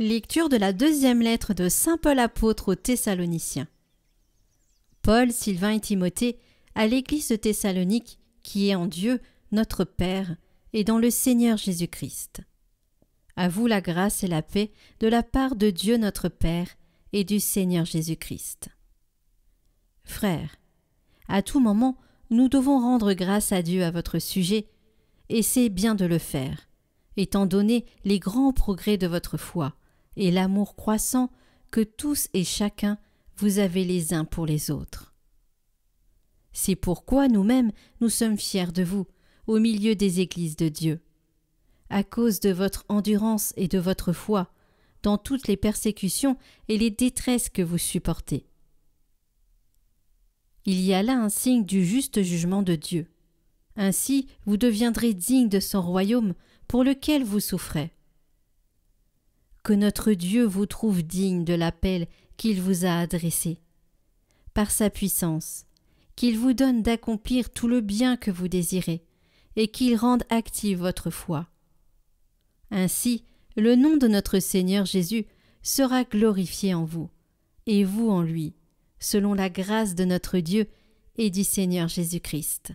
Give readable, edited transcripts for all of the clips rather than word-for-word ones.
Lecture de la deuxième lettre de saint Paul apôtre aux Thessaloniciens. Paul, Sylvain et Timothée, à l'église de Thessalonique, qui est en Dieu, notre Père, et dans le Seigneur Jésus-Christ. À vous la grâce et la paix de la part de Dieu notre Père et du Seigneur Jésus-Christ. Frères, à tout moment, nous devons rendre grâce à Dieu à votre sujet, et c'est bien de le faire, étant donné les grands progrès de votre foi et l'amour croissant que tous et chacun vous avez les uns pour les autres. C'est pourquoi nous-mêmes nous sommes fiers de vous au milieu des églises de Dieu, à cause de votre endurance et de votre foi dans toutes les persécutions et les détresses que vous supportez. Il y a là un signe du juste jugement de Dieu. Ainsi, vous deviendrez dignes de son royaume pour lequel vous souffrez. Que notre Dieu vous trouve digne de l'appel qu'il vous a adressé, par sa puissance, qu'il vous donne d'accomplir tout le bien que vous désirez, et qu'il rende active votre foi. Ainsi, le nom de notre Seigneur Jésus sera glorifié en vous, et vous en lui, selon la grâce de notre Dieu et du Seigneur Jésus-Christ.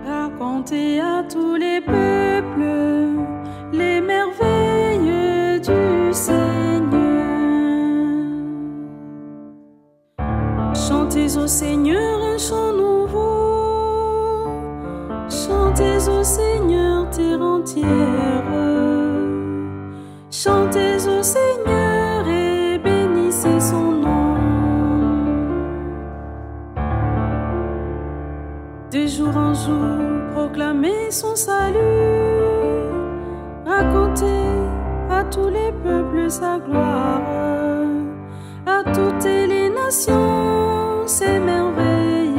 Racontez à tous les peuples les merveilles du Seigneur. Chantez au Seigneur un chant nouveau. Chantez au Seigneur terre entière. Chantez au Seigneur et bénissez son nom. De jour en jour, proclamez son salut. Racontez à tous les peuples sa gloire. À toutes les nations ses merveilles.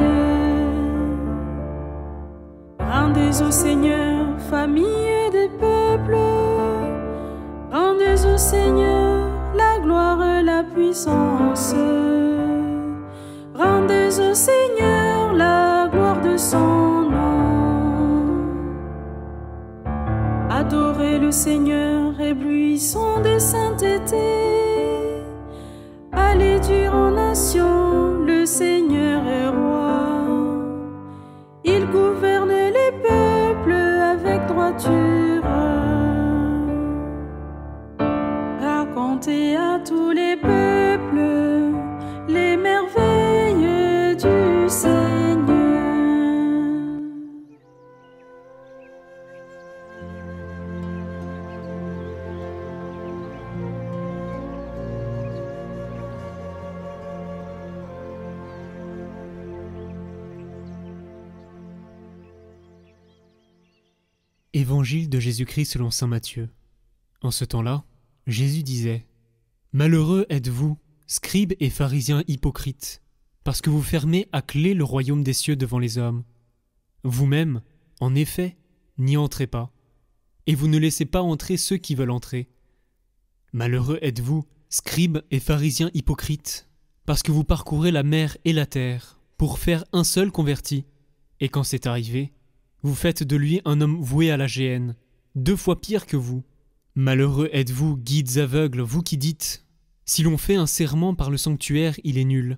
Rendez au Seigneur, famille des peuples. Rendez au Seigneur la gloire, la puissance. Rendez au Seigneur la gloire de son nom. Adorez le Seigneur, éblouissons de sainteté. Allez dire aux nations, le Seigneur est roi. Il gouverne les peuples avec droiture. Racontez à tous les peuples les merveilles du Seigneur. Évangile de Jésus-Christ selon saint Matthieu. En ce temps-là, Jésus disait : « Malheureux êtes-vous, scribes et pharisiens hypocrites, parce que vous fermez à clé le royaume des cieux devant les hommes. Vous-même, en effet, n'y entrez pas, et vous ne laissez pas entrer ceux qui veulent entrer. Malheureux êtes-vous, scribes et pharisiens hypocrites, parce que vous parcourez la mer et la terre pour faire un seul converti, et quand c'est arrivé, vous faites de lui un homme voué à la géhenne, 2 fois pire que vous. Malheureux êtes-vous, guides aveugles, vous qui dites : si l'on fait un serment par le sanctuaire, il est nul.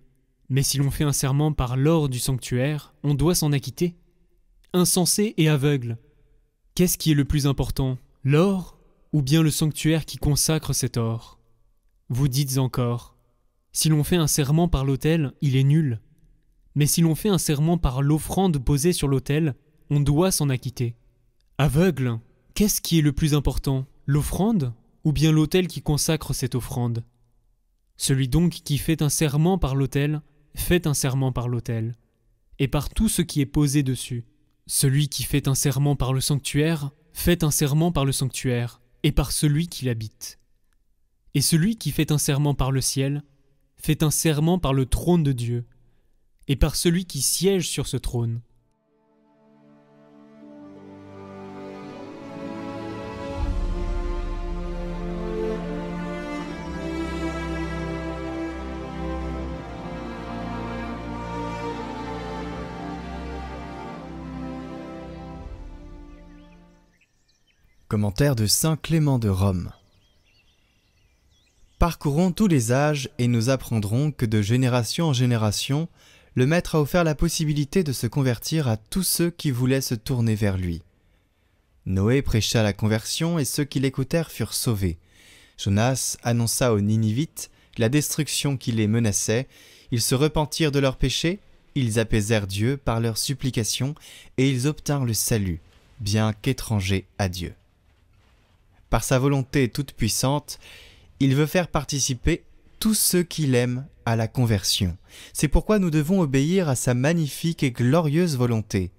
Mais si l'on fait un serment par l'or du sanctuaire, on doit s'en acquitter. Insensés et aveugles, qu'est-ce qui est le plus important, l'or ou bien le sanctuaire qui consacre cet or ? Vous dites encore : si l'on fait un serment par l'autel, il est nul. Mais si l'on fait un serment par l'offrande posée sur l'autel, on doit s'en acquitter. Aveugles, qu'est-ce qui est le plus important, l'offrande ou bien l'autel qui consacre cette offrande ? Celui donc qui fait un serment par l'autel, fait un serment par l'autel, et par tout ce qui est posé dessus. Celui qui fait un serment par le sanctuaire, fait un serment par le sanctuaire, et par celui qui l'habite. Et celui qui fait un serment par le ciel, fait un serment par le trône de Dieu, et par celui qui siège sur ce trône. Commentaire de saint Clément de Rome. Parcourons tous les âges et nous apprendrons que de génération en génération, le Maître a offert la possibilité de se convertir à tous ceux qui voulaient se tourner vers lui. Noé prêcha la conversion et ceux qui l'écoutèrent furent sauvés. Jonas annonça aux Ninivites la destruction qui les menaçait. Ils se repentirent de leurs péchés, ils apaisèrent Dieu par leurs supplications et ils obtinrent le salut, bien qu'étrangers à Dieu. Par sa volonté toute puissante, il veut faire participer tous ceux qui l'aiment à la conversion. C'est pourquoi nous devons obéir à sa magnifique et glorieuse volonté.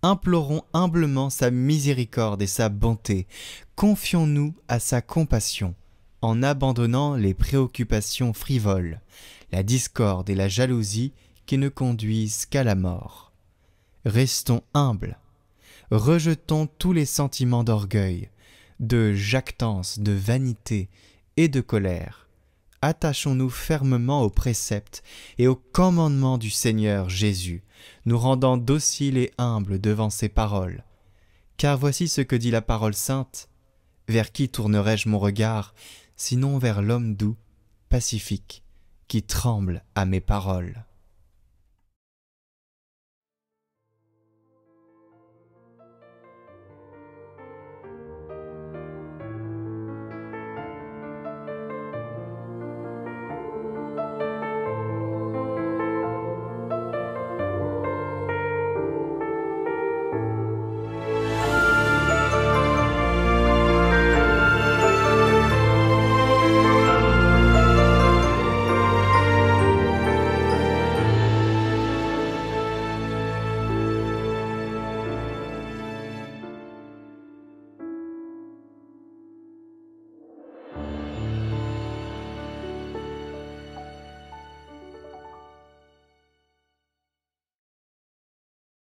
Implorons humblement sa miséricorde et sa bonté. Confions-nous à sa compassion, en abandonnant les préoccupations frivoles, la discorde et la jalousie qui ne conduisent qu'à la mort. Restons humbles. Rejetons tous les sentiments d'orgueil, de jactance, de vanité et de colère. Attachons-nous fermement aux préceptes et aux commandements du Seigneur Jésus, nous rendant dociles et humbles devant ses paroles. Car voici ce que dit la parole sainte. Vers qui tournerai-je mon regard, sinon vers l'homme doux, pacifique, qui tremble à mes paroles.